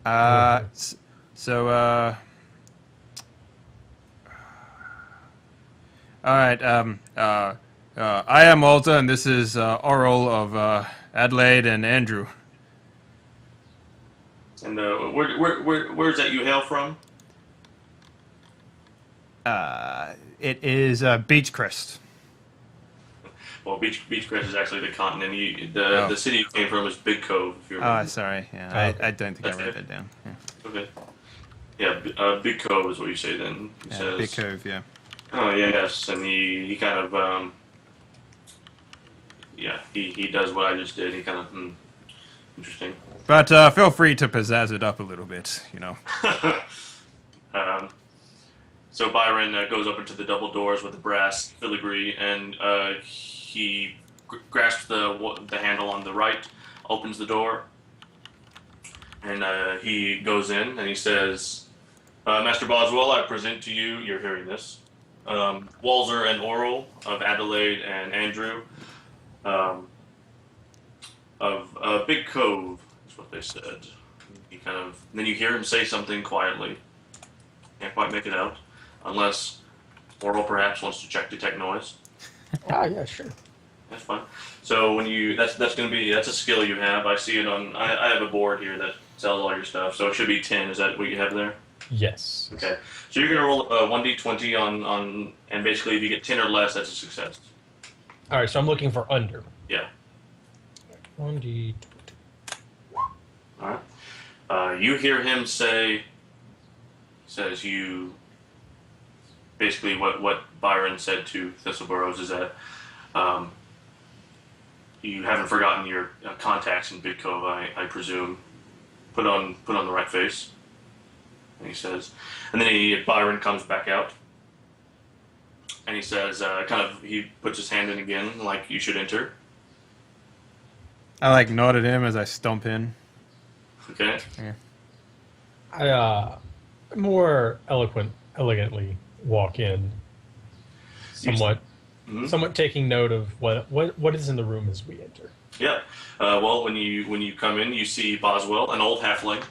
So, all right. I am Walter, and this is Oral of Adelaide and Andrew. And where's that you hail from? It is Beechcrest. Well, Beachcrest is actually the continent. The Oh, city you came from is Big Cove, if you remember. sorry. Yeah, Oh, I okay. don't think I That's wrote it. that down. Yeah, Okay. Yeah, Big Cove is what you say then. He yeah Big says, Cove. Yeah. "Oh yeah, yes," and he kind of yeah he does what I just did. He kind of interesting. But feel free to pizzazz it up a little bit. um, so Byron goes up into the double doors with the brass filigree, and he grasps the handle on the right, opens the door, and he goes in and he says, "Master Boswell, I present to you. You're hearing this. Walzer and Oral of Adelaide and Andrew um, of Big Cove." Is what they said. He kind of then you hear him say something quietly. Can't quite make it out, unless Oral perhaps wants to check detect noise. Ah, yeah, sure. That's fine. So when you that's going to be that's a skill you have. I see it on. I have a board here that tells all your stuff. So it should be 10. Is that what you have there? Yes. Okay. So you're going to roll a 1d20 on and basically if you get 10 or less, that's a success. All right, so I'm looking for under. Yeah. 1d. All right. You hear him say. Says you. Basically, what Byron said to Thistleburrows is that you haven't forgotten your contacts in Big Cove, I presume. Put on the right face. And he says, and then Byron comes back out, and he says, he puts his hand in again, like you should enter. I like nod at him as I stomp in. Okay. Yeah. I more elegantly walk in, somewhat, Mhm. somewhat taking note of what is in the room as we enter. Yeah. Well, when you come in, you see Boswell, an old halfling,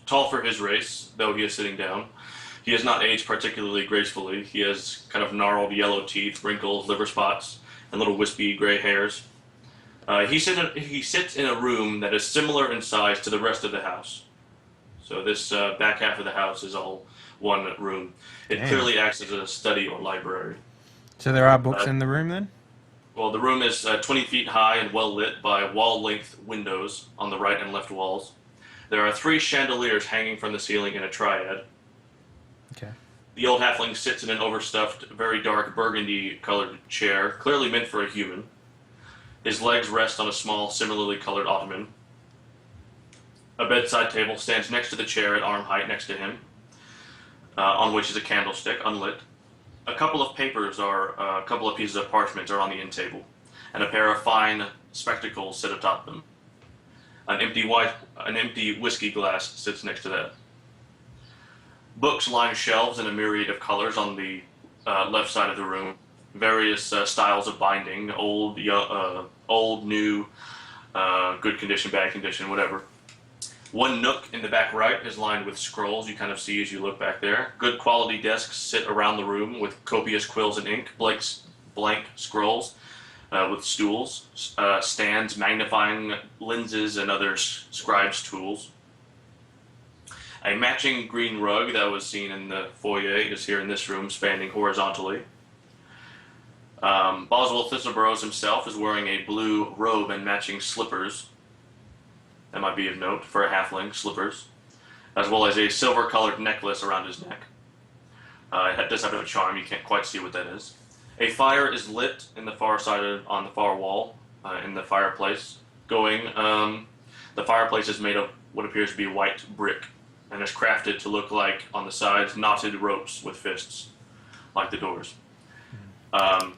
tall for his race, though he is sitting down. He has not aged particularly gracefully. He has kind of gnarled yellow teeth, wrinkles, liver spots, and little wispy gray hairs. He sits in a room that is similar in size to the rest of the house. So this back half of the house is all one room. It Damn. clearly acts as a study or library. So there are books in the room then? Well, the room is 20 feet high and well lit by wall-length windows on the right and left walls. There are 3 chandeliers hanging from the ceiling in a triad. Okay. The old halfling sits in an overstuffed, very dark burgundy-colored chair, clearly meant for a human. His legs rest on a small, similarly colored ottoman. A bedside table stands next to the chair at arm height next to him, on which is a candlestick, unlit. A couple of a couple of pieces of parchment are on the end table, and a pair of fine spectacles sit atop them. An empty whiskey glass sits next to that. Books line shelves in a myriad of colors on the left side of the room. Various styles of binding, old, new, good condition, bad condition, whatever. One nook in the back right is lined with scrolls you kind of see as you look back there. Good quality desks sit around the room with copious quills and ink, blank scrolls with stools, stands, magnifying lenses, and other scribes' tools. A matching green rug that was seen in the foyer is here in this room, spanning horizontally. Boswell Thistleburrows himself is wearing a blue robe and matching slippers. That might be of note for a halfling, slippers, as well as a silver-colored necklace around his neck. It does have a charm, you can't quite see what that is. A fire is lit in the far side on the far wall, in the fireplace. The fireplace is made of what appears to be white brick, and is crafted to look like, on the sides, knotted ropes with fists, like the doors. On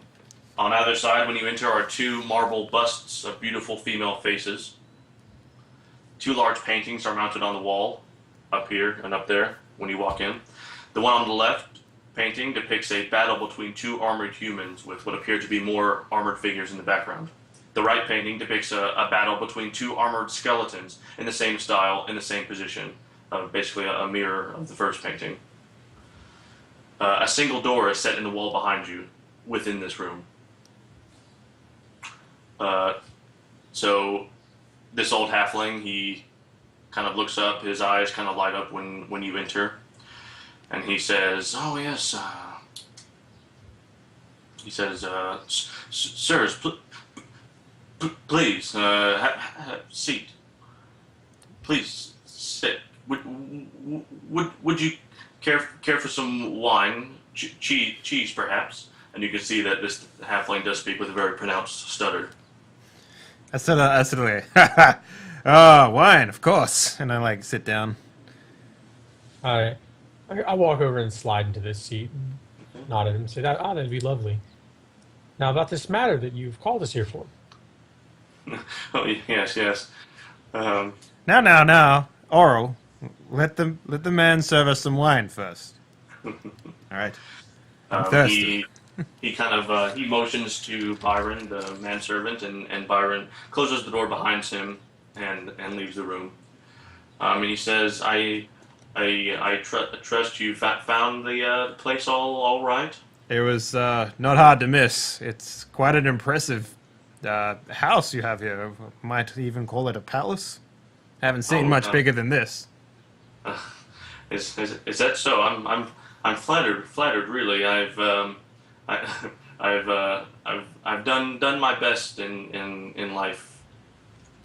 either side, when you enter, are 2 marble busts of beautiful female faces. 2 large paintings are mounted on the wall, up here and up there, when you walk in. The one on the left depicts a battle between 2 armored humans with what appear to be more armored figures in the background. The right painting depicts a battle between two armored skeletons in the same style, in the same position, basically a mirror of the first painting. A single door is set in the wall behind you within this room. Uh, so this old halfling, he kind of looks up, his eyes kind of light up when you enter, and he says, "Oh yes," he says, "Sirs, please, seat. Please sit. Would you care for some wine, cheese perhaps?" And you can see that this halfling does speak with a very pronounced stutter. Absolutely. Oh, wine, of course. And I like sit down. I walk over and slide into this seat and nod at him and say, that'd be lovely. Now, about this matter that you've called us here for. Oh yes, yes. Now, Oral, let the man serve us some wine first. All right. I'm thirsty. He kind of he motions to Byron, the manservant, and Byron closes the door behind him and leaves the room. And he says, "I trust you found the place all right." It was not hard to miss. It's quite an impressive house you have here. Might even call it a palace. Haven't seen much bigger than this. Is that so? I'm flattered really. I've done my best in life.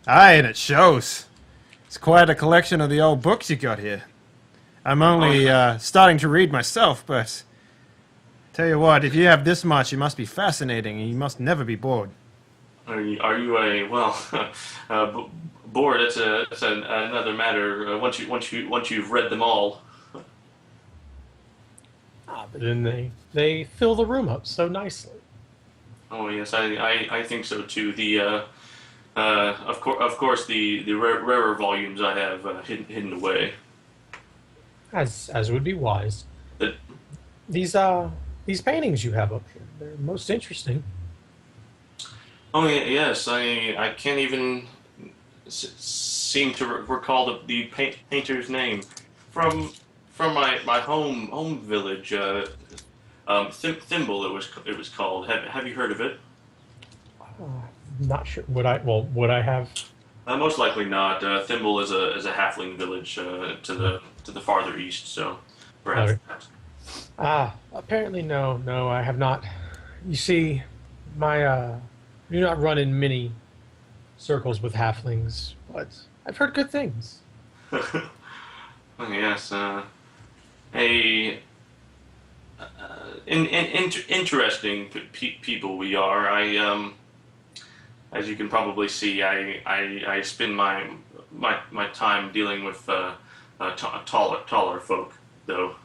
Aye, and it shows. It's quite a collection of the old books you got here. I'm only starting to read myself, but tell you what, if you have this much, it must be fascinating, and you must never be bored. Are you a bored? That's another matter. Once you've read them all. But then they fill the room up so nicely. Oh yes, I think so too. The of course the rarer volumes I have hidden away. As would be wise. The, These paintings you have up here, they're most interesting. oh yes, I can't even seem to recall the painter's name from my home village. Thimble it was called. Have you heard of it? Not sure. Would I have? Most likely not. Thimble is a halfling village to the farther east. So perhaps. Okay. Apparently no, I have not. You see, I do not run in many circles with halflings, but I've heard good things. Oh, yes. Interesting people we are. As you can probably see, I spend my time dealing with taller folk, though.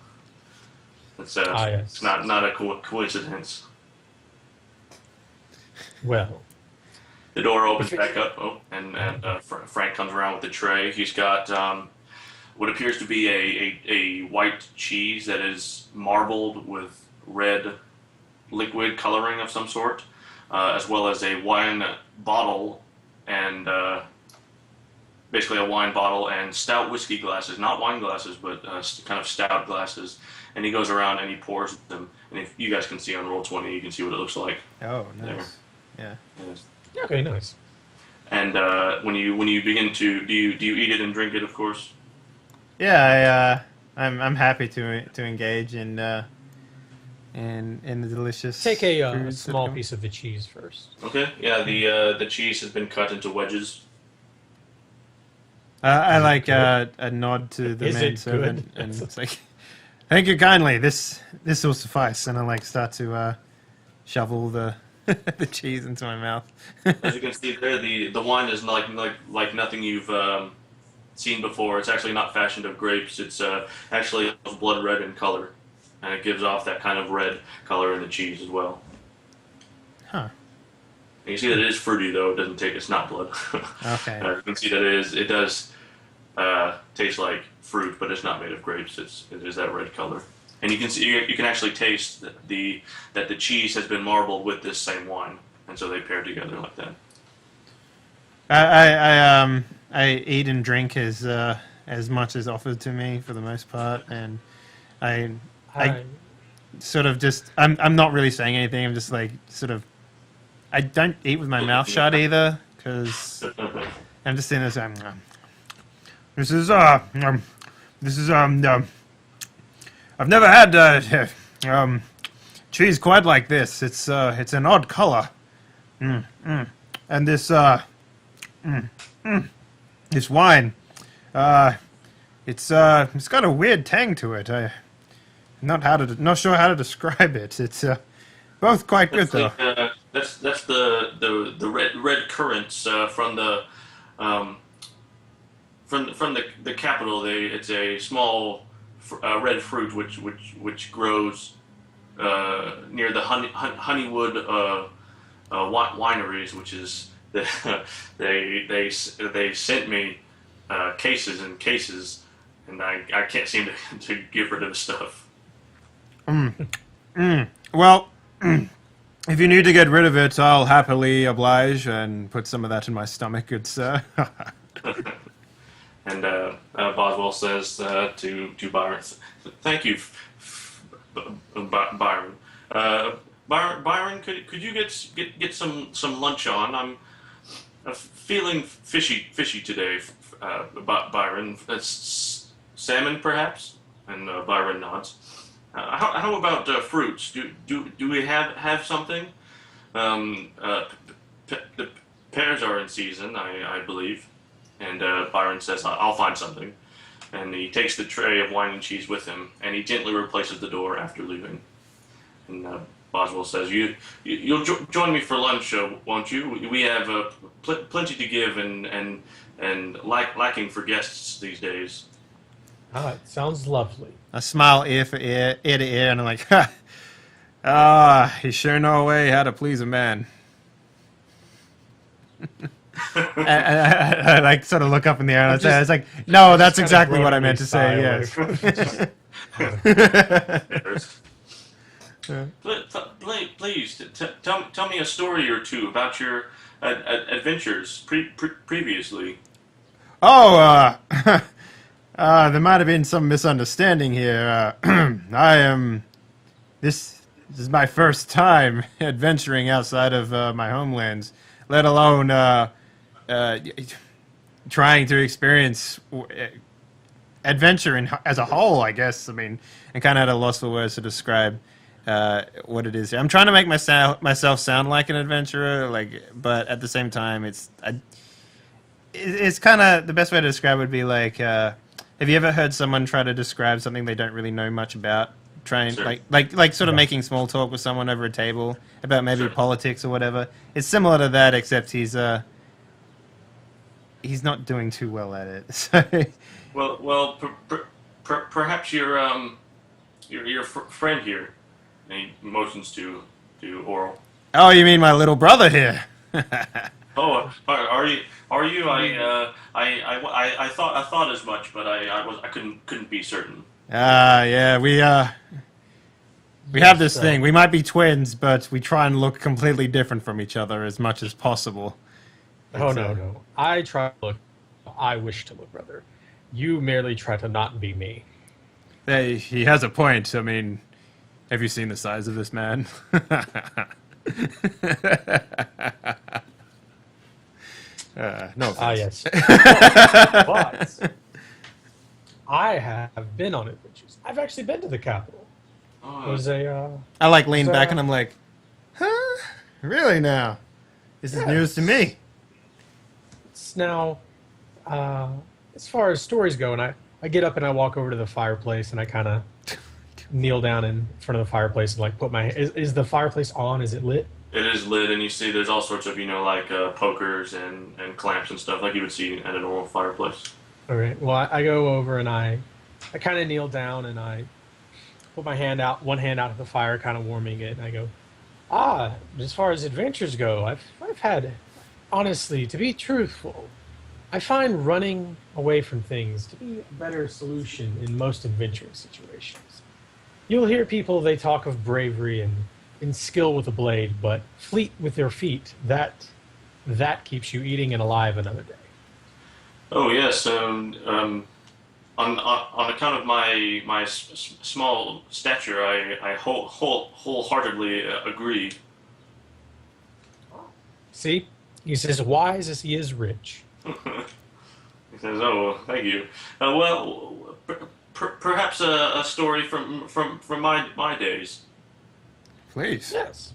It's yes. It's not a coincidence. Well, the door opens back up. Oh, and Frank comes around with the tray. He's got what appears to be a white cheese that is marbled with red liquid coloring of some sort, as well as a wine bottle and basically a wine bottle and stout whiskey glasses, not wine glasses, but kind of stout glasses. And he goes around and he pours them. And if you guys can see on Roll20, you can see what it looks like. Oh, nice. There. Yeah. Yes. okay, nice. And when you begin to do you eat it and drink it, of course. Yeah, I'm happy to engage in the delicious. Take a foods that small come- piece of the cheese first. Okay. Yeah. The cheese has been cut into wedges. I like a nod to the Is it manservant, good? and it's like, thank you kindly. This will suffice. And I like start to shovel the the cheese into my mouth. As you can see there, the wine is like nothing you've seen before. It's actually not fashioned of grapes. It's actually blood red in color, and it gives off that kind of red color in the cheese as well. Huh. And you see that it is fruity though. It doesn't take. It's not blood. Okay. You can see that it does taste like fruit, but it's not made of grapes. It is that red color, and you can see you can actually taste that the cheese has been marbled with this same wine, and so they pair together like that. I eat and drink as much as offered to me for the most part, and I I, sort of just I'm not really saying anything. I'm just like sort of I don't eat with my mouth shut either because I'm just saying this. This is this is I've never had cheese quite like this. It's an odd color, and this wine, it's got a weird tang to it. I'm not sure how to describe it. It's both quite good though. That's the red currants from the um, from the capital. It's a small red fruit which grows near the Honeywood wineries, which is they sent me cases and cases, and I can't seem to get rid of the stuff. Well, if you need to get rid of it, I'll happily oblige and put some of that in my stomach, good sir. And Boswell says to Byron, "Thank you, Byron. Byron, could you get some lunch on? I'm feeling fishy today, Byron. Salmon, perhaps?" And Byron nods. How about fruits? Do we have something? The pears are in season, I believe. And Byron says, "I'll find something." And he takes the tray of wine and cheese with him, and he gently replaces the door after leaving. And Boswell says, "You'll join me for lunch, won't you? We have plenty to give, and lacking for guests these days." it sounds lovely. I smile ear to ear, and I'm like, you sure know a way how to please a man. I like sort of look up in the air and I was like, no, that's exactly what I meant to say. Yes. Please tell me a story or two about your adventures previously. Oh, there might have been some misunderstanding here. This is my first time adventuring outside of my homelands, let alone trying to experience adventure as a whole, I guess. I mean, I kind of at a loss for words to describe what it is. I'm trying to make myself sound like an adventurer, but at the same time, it's kind of the best way to describe it would be like, have you ever heard someone try to describe something they don't really know much about? Trying Sure. like sort of making small talk with someone over a table about maybe Sure. politics or whatever. It's similar to that, except he's not doing too well at it. So. Well, perhaps your friend here, and he motions to Oral. Oh, you mean my little brother here? Oh, are you? I thought as much, but I couldn't be certain. Yeah, we have this thing. We might be twins, but we try and look completely different from each other as much as possible. Oh, no. I try to look. I wish to look, brother. You merely try to not be me. Hey, he has a point. I mean, have you seen the size of this man? No offense. Yes. But I have been on adventures. I've actually been to the capital. It was I like lean So, back and I'm like, huh? Really now? This is news to me. it's now, as far as stories go, and I get up and I walk over to the fireplace and I kind of kneel down in front of the fireplace and like put my, is the fireplace on? Is it lit? It is lit, and you see there's all sorts of like pokers and clamps and stuff like you would see at a normal fireplace. All right. Well, I go over and I kind of kneel down and I put my hand out, one hand out at the fire, kind of warming it, and I go, as far as adventures go, I've had, honestly, to be truthful, I find running away from things to be a better solution in most adventurous situations. You'll hear people, they talk of bravery and skill with a blade, but fleet with their feet, that that keeps you eating and alive another day. Oh yes. On account of my small stature, I wholeheartedly agree. See? He's as wise as he is rich. He says, "Oh, thank you. Well, perhaps a story from my days." Please. Yes.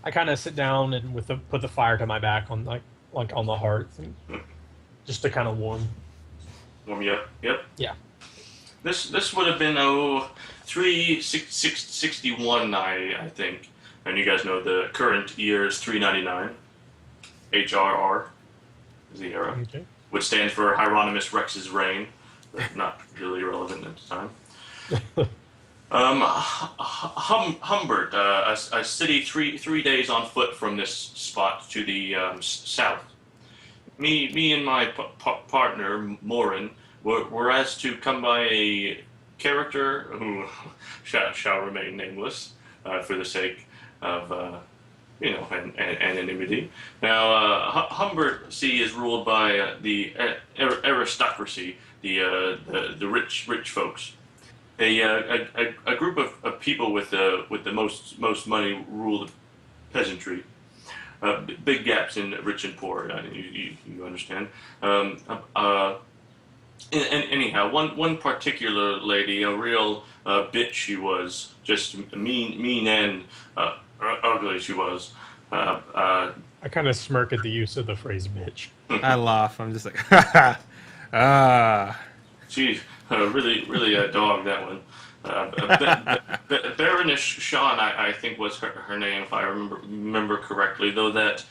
I kind of sit down and put the fire to my back on like on the hearth, and just to kind of warm. Warm you up. Yep. Yeah. This would have been 361, I think, and you guys know the current year is 399. HRR is the era, Okay. which stands for Hieronymus Rex's reign, but not really relevant at the time. Humbert, a city three days on foot from this spot to the south. Me and my partner Morin were asked to come by a character who shall remain nameless for the sake of anonymity. Now, Humbert C is ruled by the aristocracy, the rich folks. A group of people with the most money rule the peasantry. Big gaps in rich and poor. You understand. Anyhow, one particular lady, a real bitch she was, just mean and ugly she was. I kind of smirk at the use of the phrase "bitch." I laugh. I'm just like, ah. She really dogged that one. Baroness Shawn, I think was her name, if I remember correctly. Though that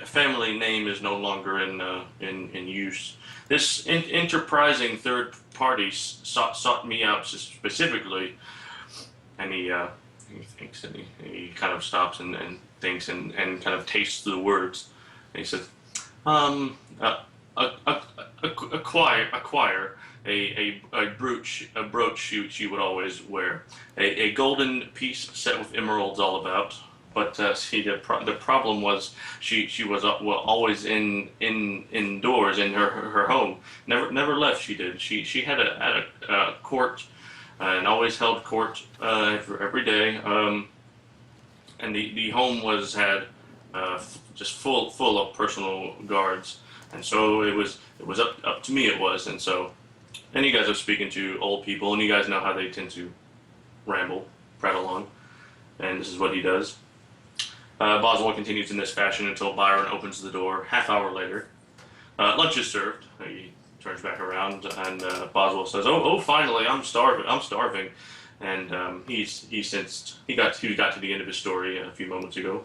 family name is no longer in use. This enterprising third party sought me out specifically, and he thinks, and he kind of stops and thinks and kind of tastes the words. And he says, acquire a brooch she would always wear, a golden piece set with emeralds all about. But see, the problem was she was always indoors in her home. Never left. She did. She had a court and always held court every day. And the home had just full of personal guards. And so it was up to me. It was, and so, and you guys are speaking to old people, and you guys know how they tend to prattle on, and this is what he does. Boswell continues in this fashion until Byron opens the door. Half hour later, lunch is served. He turns back around, and Boswell says, "Oh, finally, I'm starving." And he got to the end of his story a few moments ago.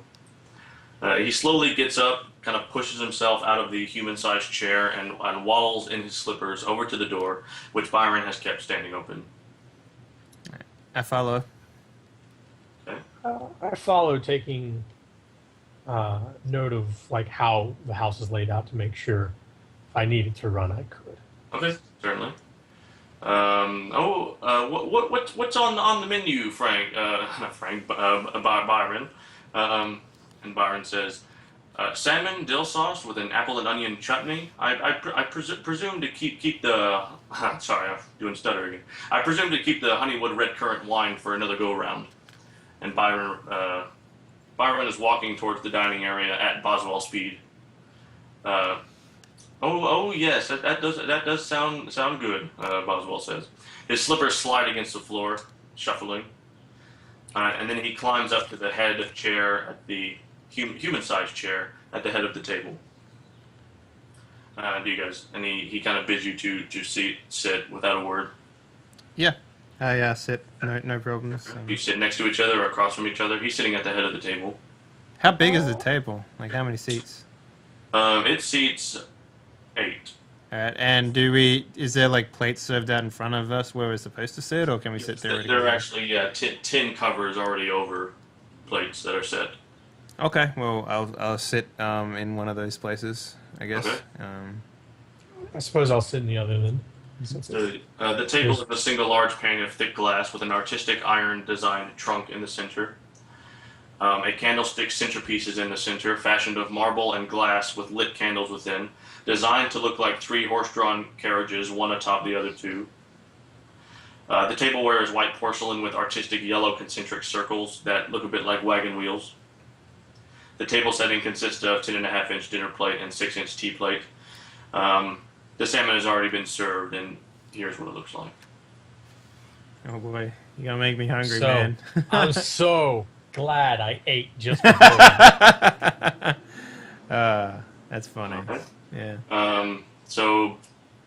He slowly gets up, kind of pushes himself out of the human-sized chair, and waddles in his slippers over to the door, which Byron has kept standing open. I follow. Okay. I follow, taking note of like how the house is laid out to make sure if I needed to run, I could. Okay, certainly. What's on the menu, Frank? Not Frank, Byron. And Byron says, salmon dill sauce with an apple and onion chutney. I presume to keep the. Sorry, I'm doing stutter again. I presume to keep the Honeywood red currant wine for another go round. And Byron is walking towards the dining area at Boswell speed. Yes, that does sound good. Boswell says. His slippers slide against the floor, shuffling, and then he climbs up to the head chair at the human-sized chair at the head of the table. Do you guys? And he kind of bids you to sit without a word. Yeah. I sit. No problems. You sit next to each other or across from each other. He's sitting at the head of the table. How big is the table? Like, how many seats? It seats 8. Alright, and is there like plates served out in front of us where we're supposed to sit, or can we sit there? There are actually tin covers already over plates that are set. Okay, well I'll sit in one of those places, I guess. Okay. I suppose I'll sit in the other then. The table is a single large pane of thick glass with an artistic iron designed trunk in the center. A candlestick centerpiece is in the center, fashioned of marble and glass with lit candles within, designed to look like 3 horse-drawn carriages, one atop the other 2. The tableware is white porcelain with artistic yellow concentric circles that look a bit like wagon wheels. The table setting consists of 10.5-inch dinner plate and 6-inch tea plate. The salmon has already been served, and here's what it looks like. Oh boy, you're gonna make me hungry, So, man. I'm so glad I ate just before that. That's funny. Okay. Yeah. So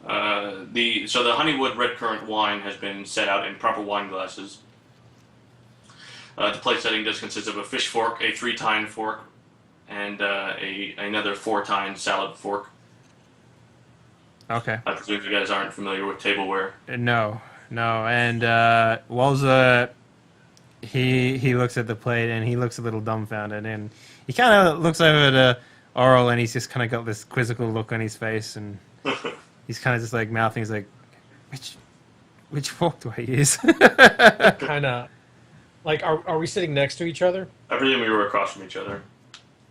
the Honeywood Red Currant wine has been set out in proper wine glasses. The plate setting does consist of a fish fork, a 3-tine fork, and another 4-tine salad fork. Okay. I presume you guys aren't familiar with tableware. No, and Walza, he looks at the plate and he looks a little dumbfounded, and he kind of looks over to Oral, and he's just kind of got this quizzical look on his face, and he's kind of just like mouthing, he's like, which fork do I use? Kind of like, are we sitting next to each other? I presume we were across from each other.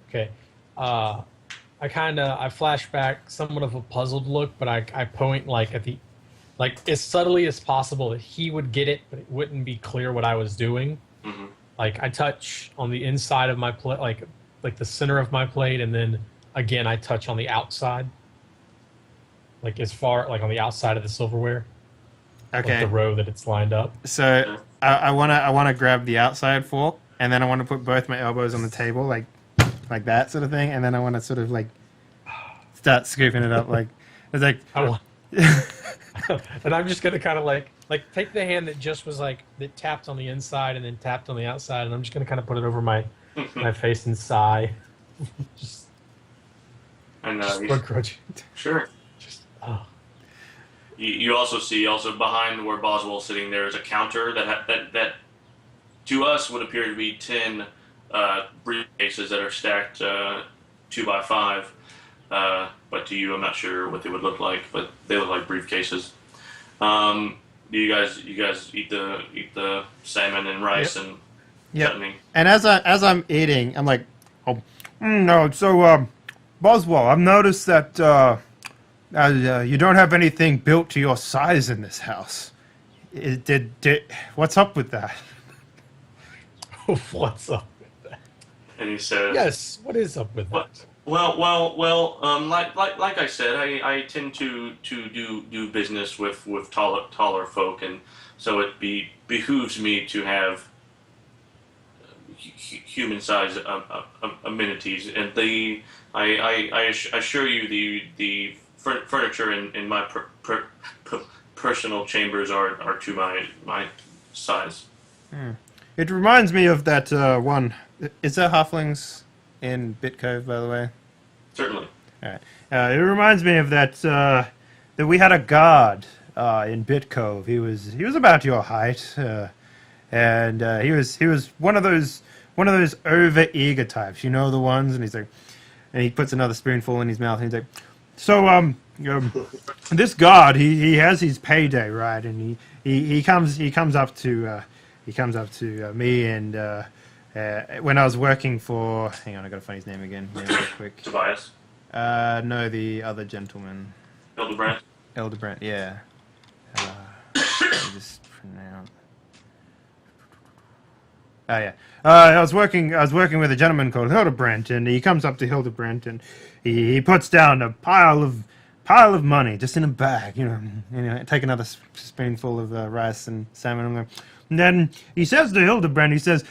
Okay. I flash back somewhat of a puzzled look, but I point like as subtly as possible that he would get it, but it wouldn't be clear what I was doing. Mm-hmm. Like I touch on the inside of my plate, like the center of my plate, and then again I touch on the outside, like as far like on the outside of the silverware, like Okay. the row that it's lined up. So I wanna grab the outside fork, and then I want to put both my elbows on the table, like that sort of thing, and then I want to sort of like start scooping it up, like it's like. I want, and I'm just gonna kind of like take the hand that just was like that tapped on the inside and then tapped on the outside, and I'm just gonna kind of put it over my face and sigh. just And begrudging. sure. Just oh. You also see behind where Boswell's sitting there is a counter that to us would appear to be 10 briefcases that are stacked 2 by 5. But to you, I'm not sure what they would look like, but they look like briefcases. Do you guys eat the salmon and rice and chutney? And as I'm eating, I'm like, oh, no. So, Boswell, I've noticed that you don't have anything built to your size in this house. What's up with that? What's up with that? And he says, Yes, what is up with that? Well. Like I said, I tend to do business with taller folk, and so it behooves me to have human size amenities. And I assure you, the furniture in my personal chambers are to my size. It reminds me of that one. Is there halflings in Bit Cove, by the way? Certainly. All right. It reminds me of that that we had a guard in Bit Cove. He was about your height, and he was one of those over eager types. You know the ones, and he's like, and he puts another spoonful in his mouth, and he's like, so this guard he has his payday, right, and he comes up to me, and when I was working for, hang on, I gotta find his name again, real quick. Tobias. No, the other gentleman. Hildebrand. Eldebrand, yeah. Let me just pronounce. Oh yeah. I was working with a gentleman called Hildebrand, and he comes up to Hildebrand, and he puts down a pile of money just in a bag, you know, take another spoonful of rice and salmon, and then he says to Hildebrand, he says,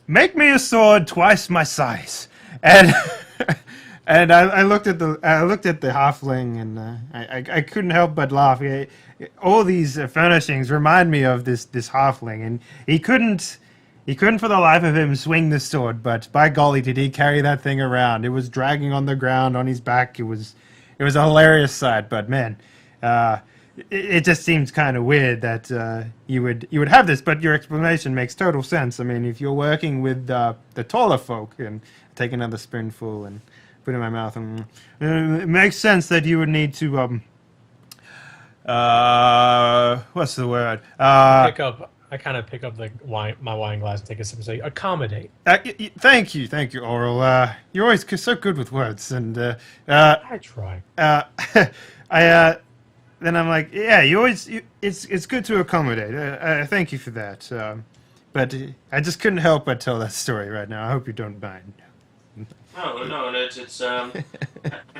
"Make me a sword twice my size." And and I looked at the halfling, and I couldn't help but laugh. All these furnishings remind me of this halfling, and he couldn't for the life of him swing the sword, but by golly did he carry that thing around. It was dragging on the ground on his back. It was a hilarious sight, but man, it just seems kind of weird that you would have this, but your explanation makes total sense. I mean, if you're working with the taller folk, and take another spoonful and put it in my mouth, and it makes sense that you would need to what's the word? I kind of pick up the my wine glass, and take a sip, and say, "Accommodate." Thank you, Oral. You're always so good with words, and uh, I try. uh, I then I'm like, yeah, it's good to accommodate. Thank you for that. But I just couldn't help but tell that story right now. I hope you don't mind. No, no, it's. Have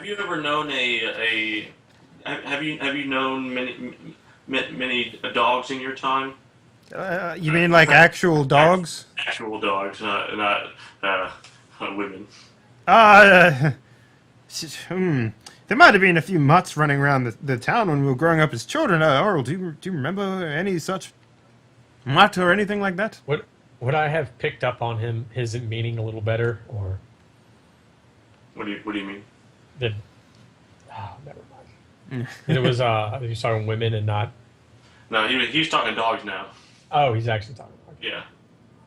you ever known have you known many dogs in your time? You mean like actual dogs? Actual dogs, not women. Uh, there might have been a few mutts running around the town when we were growing up as children. Oral, do you remember any such mutt or anything like that? Would I have picked up on his meaning a little better, or What do you mean? did? Oh, never mind. And it was he's talking women and not. No, he's talking dogs now. Oh, he's actually talking. Yeah.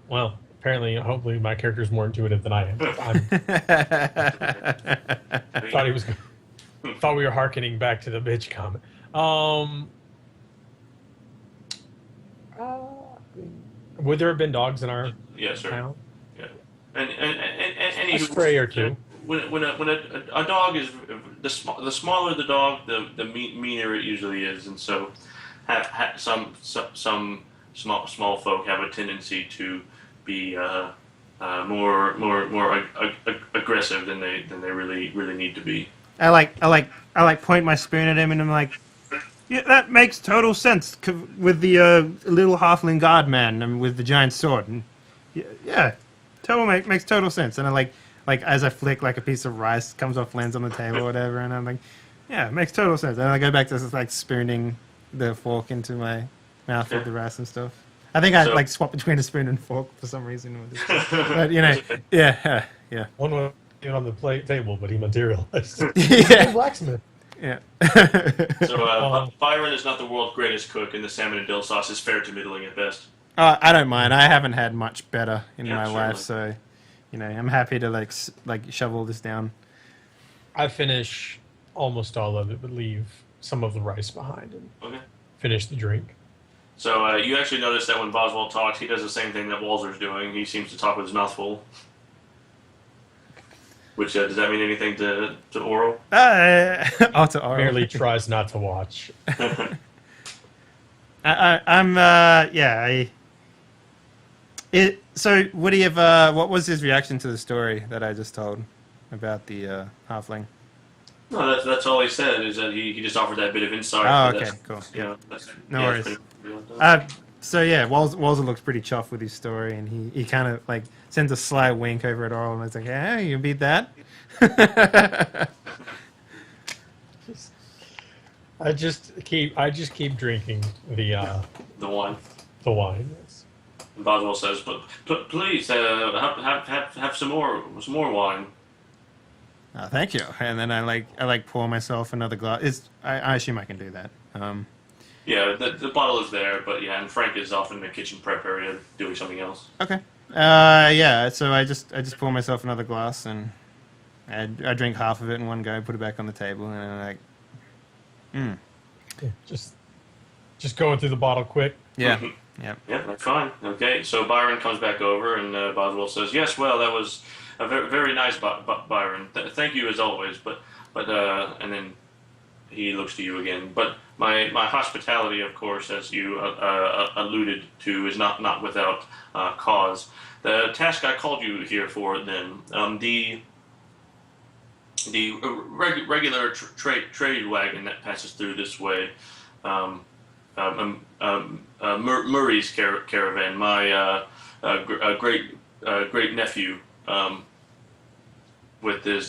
Well, apparently, hopefully, my character's more intuitive than I am. Thought he was. Thought we were hearkening back to the bitch comment. Uh, would there have been dogs in our Yes, sir. town? Yeah. And A stray or two. When a dog is the smaller the dog, the meaner it usually is, and so some small folk have a tendency to be more aggressive than they really need to be. I like point my spoon at him and I'm like, yeah, that makes total sense with the little halfling god man and with the giant sword. And yeah, makes total sense. And I like as I flick like a piece of rice comes off, lands on the table or whatever, and I'm like, yeah, it makes total sense. And I go back to just like spooning the fork into my mouth with the rice and stuff. I think I like swap between a spoon and fork for some reason with this. But yeah. One was on the table, but he materialized. Yeah. Blacksmith. Yeah. So Byron is not the world's greatest cook, and the salmon and dill sauce is fair to middling at best. I don't mind. I haven't had much better in Yeah, my certainly. life, so I'm happy to like shovel this down. I finish almost all of it, but leave some of the rice behind and Okay. finish the drink. So you actually notice that when Boswell talks, he does the same thing that Walzer's doing. He seems to talk with his mouth full. Which does that mean anything to Oral? To Oral. Merely tries not to watch. So would he have? What was his reaction to the story that I just told about the halfling? No, that's all he said, is that he just offered that bit of insight. Oh, But okay, cool. No yeah, worries. it's So yeah, Walzer looks pretty chuffed with his story, and he kind of like sends a sly wink over at Oral, and it's like, "Hey, you beat that." I just keep drinking the one. wine. Yes. And Boswell says, "But please have some more wine." Oh, thank you. And then I pour myself another glass. I assume I can do that. Yeah, the bottle is there, but yeah, and Frank is off in the kitchen prep area doing something else. Okay. Yeah. So I just pour myself another glass, and I drink half of it in one go, put it back on the table, and I'm like, Yeah, just going through the bottle quick. yeah, yeah. Yeah, that's fine. Okay, so Byron comes back over, and Boswell says, "Yes, well, that was a very nice, Byron. Thank you as always." But and then he looks to you again. But my hospitality, of course, as you alluded to, is not without cause. The task I called you here for, then, the regular trade wagon that passes through this way, Murray's caravan, my great nephew, with his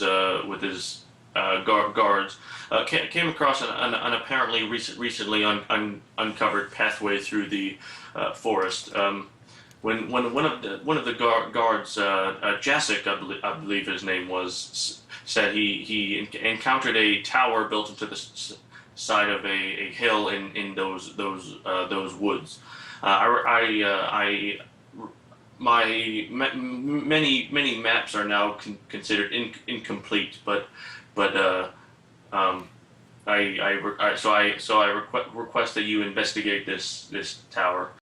guards, came across an apparently recently uncovered pathway through the forest. When one of the guards, Jacek, I believe his name was, said he encountered a tower built into the side of a hill in those woods. My many maps are now considered incomplete, but I request that you investigate this tower.